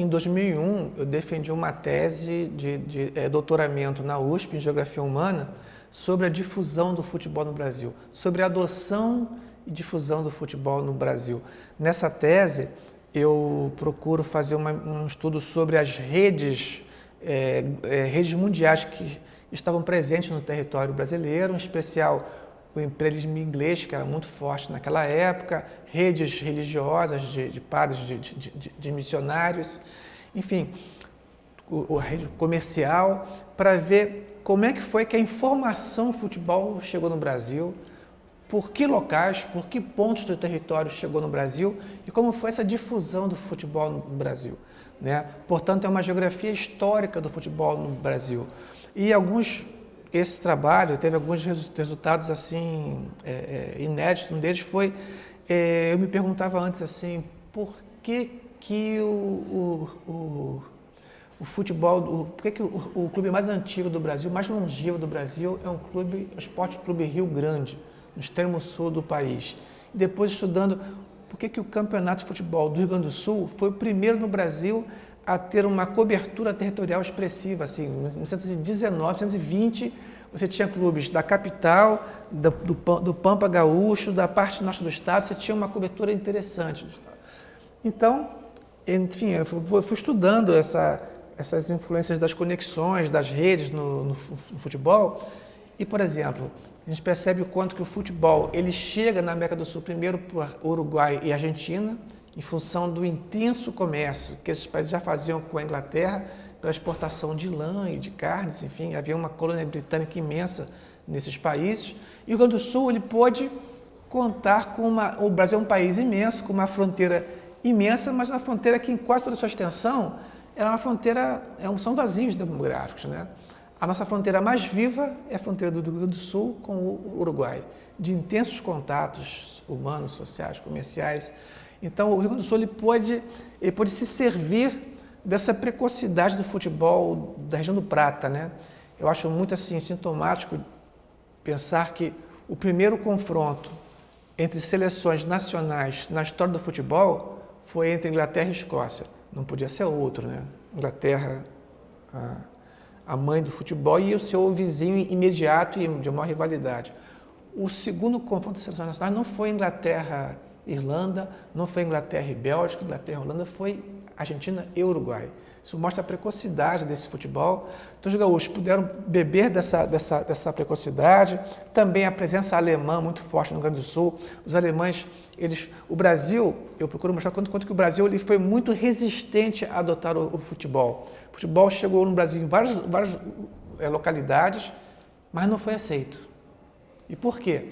em 2001, eu defendi uma tese de doutoramento na USP, em Geografia Humana, sobre a difusão do futebol no Brasil, sobre a adoção e difusão do futebol no Brasil. Nessa tese, eu procuro fazer um estudo sobre as redes mundiais que estavam presentes no território brasileiro, em especial o imperialismo inglês, que era muito forte naquela época, redes religiosas de padres, de missionários, enfim, a rede comercial, para ver como é que foi que a informação do futebol chegou no Brasil, por que locais, por que pontos do território chegou no Brasil e como foi essa difusão do futebol no Brasil, né? Portanto, é uma geografia histórica do futebol no Brasil. E esse trabalho teve alguns resultados assim inéditos. Um deles foi, eu me perguntava antes assim, por que o futebol, por que o clube mais antigo do Brasil, mais longevo do Brasil é o Esporte Clube Rio Grande, no extremo sul do país. E depois estudando por que o Campeonato de Futebol do Rio Grande do Sul foi o primeiro no Brasil a ter uma cobertura territorial expressiva. Assim, em 1919, 1920, você tinha clubes da capital, do Pampa Gaúcho, da parte norte do estado, você tinha uma cobertura interessante. Então, enfim, eu fui estudando essas influências das conexões, das redes no futebol. E, por exemplo, a gente percebe o quanto que o futebol ele chega na América do Sul primeiro por Uruguai e Argentina, em função do intenso comércio que esses países já faziam com a Inglaterra, pela exportação de lã e de carnes, enfim, havia uma colônia britânica imensa nesses países. E o Rio Grande do Sul ele pôde contar com o Brasil é um país imenso, com uma fronteira imensa, mas uma fronteira que em quase toda a sua extensão era uma fronteira, são vazios demográficos, né? A nossa fronteira mais viva é a fronteira do Rio Grande do Sul com o Uruguai, de intensos contatos humanos, sociais, comerciais. Então, o Rio Grande do Sul ele pôde se servir dessa precocidade do futebol da região do Prata, né? Eu acho muito assim sintomático pensar que o primeiro confronto entre seleções nacionais na história do futebol foi entre Inglaterra e Escócia. Não podia ser outro, né? Inglaterra, a mãe do futebol, e o seu vizinho imediato e de maior rivalidade. O segundo confronto de seleções nacionais não foi Inglaterra e Irlanda, não foi Inglaterra e Bélgica, Inglaterra e Holanda, foi Argentina e Uruguai. Isso mostra a precocidade desse futebol. Então, os gaúchos puderam beber dessa precocidade, também a presença alemã muito forte no Rio Grande do Sul. Os alemães, o Brasil, eu procuro mostrar quanto que o Brasil ele foi muito resistente a adotar o futebol. O futebol chegou no Brasil em várias localidades, mas não foi aceito. E por quê?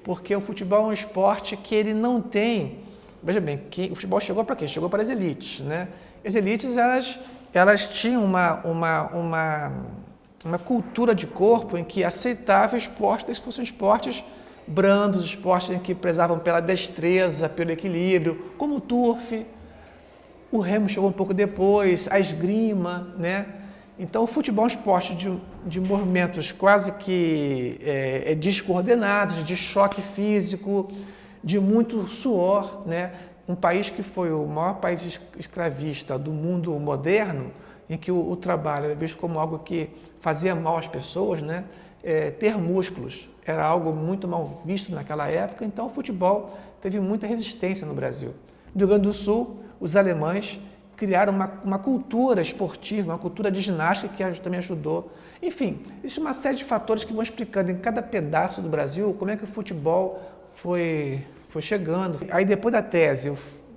Porque o futebol é um esporte que ele não tem... Veja bem, o futebol chegou para quê? Chegou para as elites, né? As elites, elas tinham uma cultura de corpo em que aceitava esportes que fossem esportes brandos, esportes em que prezavam pela destreza, pelo equilíbrio, como o turf. O remo chegou um pouco depois, a esgrima, né? Então, o futebol é um esporte de movimentos quase que descoordenados, de choque físico, de muito suor, né? Um país que foi o maior país escravista do mundo moderno, em que o trabalho era visto como algo que fazia mal às pessoas, né? Ter músculos era algo muito mal visto naquela época, então o futebol teve muita resistência no Brasil. No Rio Grande do Sul, os alemães criaram uma cultura esportiva, uma cultura de ginástica que também ajudou. Enfim, existe uma série de fatores que vão explicando em cada pedaço do Brasil como é que o futebol foi chegando. Aí depois da tese,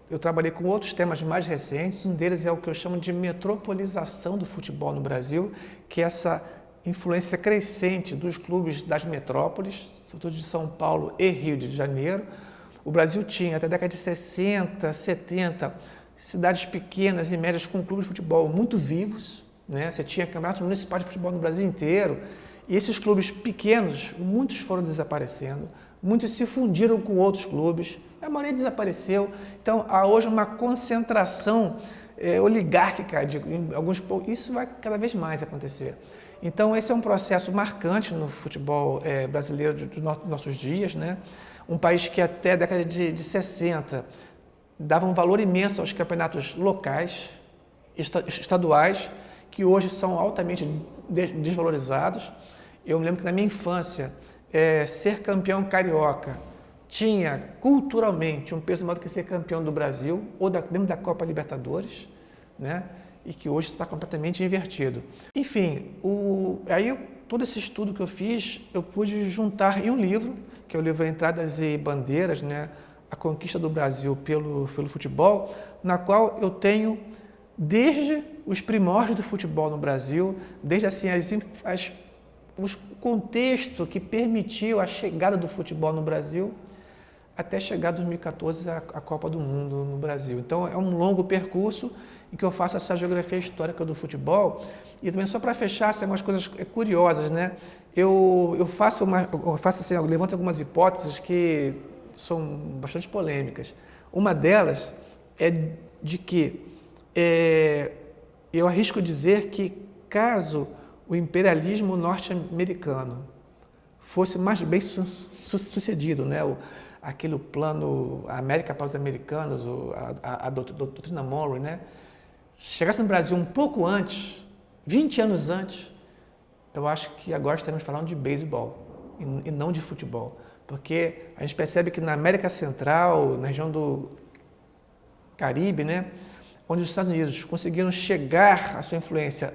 eu trabalhei com outros temas mais recentes, um deles é o que eu chamo de metropolização do futebol no Brasil, que é essa influência crescente dos clubes das metrópoles, sobretudo de São Paulo e Rio de Janeiro. O Brasil tinha, até a década de 60, 70, cidades pequenas e médias com clubes de futebol muito vivos, né? Você tinha campeonatos municipais de futebol no Brasil inteiro, e esses clubes pequenos, muitos foram desaparecendo, muitos se fundiram com outros clubes, a maioria desapareceu. Então, há hoje uma concentração oligárquica em alguns poucos. Isso vai cada vez mais acontecer. Então, esse é um processo marcante no futebol brasileiro dos nossos dias, né? Um país que até a década de 60 dava um valor imenso aos campeonatos locais, estaduais, que hoje são altamente desvalorizados. Eu me lembro que na minha infância, ser campeão carioca tinha culturalmente um peso maior do que ser campeão do Brasil ou mesmo da Copa Libertadores, né? E que hoje está completamente invertido. Enfim, todo esse estudo que eu fiz, eu pude juntar em um livro, que é o livro Entradas e Bandeiras, né? A Conquista do Brasil pelo futebol, na qual eu tenho desde os primórdios do futebol no Brasil, desde assim, o contexto que permitiu a chegada do futebol no Brasil, até chegar em 2014 a Copa do Mundo no Brasil. Então é um longo percurso em que eu faço essa geografia histórica do futebol. E também só para fechar, assim, algumas coisas curiosas, né? Eu levanto algumas hipóteses que são bastante polêmicas. Uma delas é de que eu arrisco dizer que caso o imperialismo norte-americano fosse mais bem sucedido, né? Aquele plano América para os americanos, a doutrina Monroe, né? Chegasse no Brasil um pouco antes, 20 anos antes, eu acho que agora estaremos falando de beisebol e não de futebol. Porque a gente percebe que na América Central, na região do Caribe, né? Onde os Estados Unidos conseguiram chegar à sua influência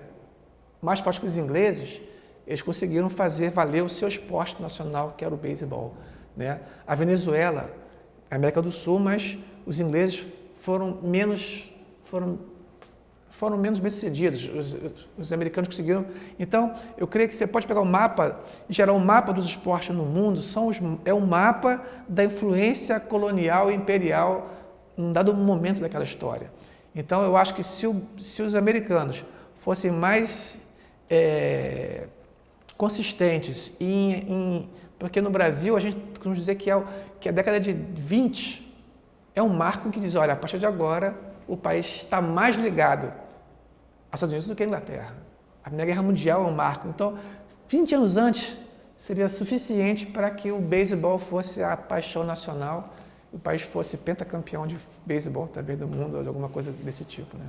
mais forte que os ingleses, eles conseguiram fazer valer o seu esporte nacional, que era o beisebol, né? A Venezuela, a América do Sul, mas os ingleses foram menos bem-sucedidos. Os americanos conseguiram. Então, eu creio que você pode pegar um mapa e gerar um mapa dos esportes no mundo, é um mapa da influência colonial e imperial em um dado momento daquela história. Então, eu acho que se os americanos fossem mais consistentes porque no Brasil a gente costuma dizer que a década de 20 é um marco que diz, olha, a partir de agora o país está mais ligado aos Estados Unidos do que a Inglaterra. A Primeira Guerra Mundial é um marco. Então, 20 anos antes seria suficiente para que o beisebol fosse a paixão nacional, o país fosse pentacampeão de beisebol também do mundo, ou de alguma coisa desse tipo, né?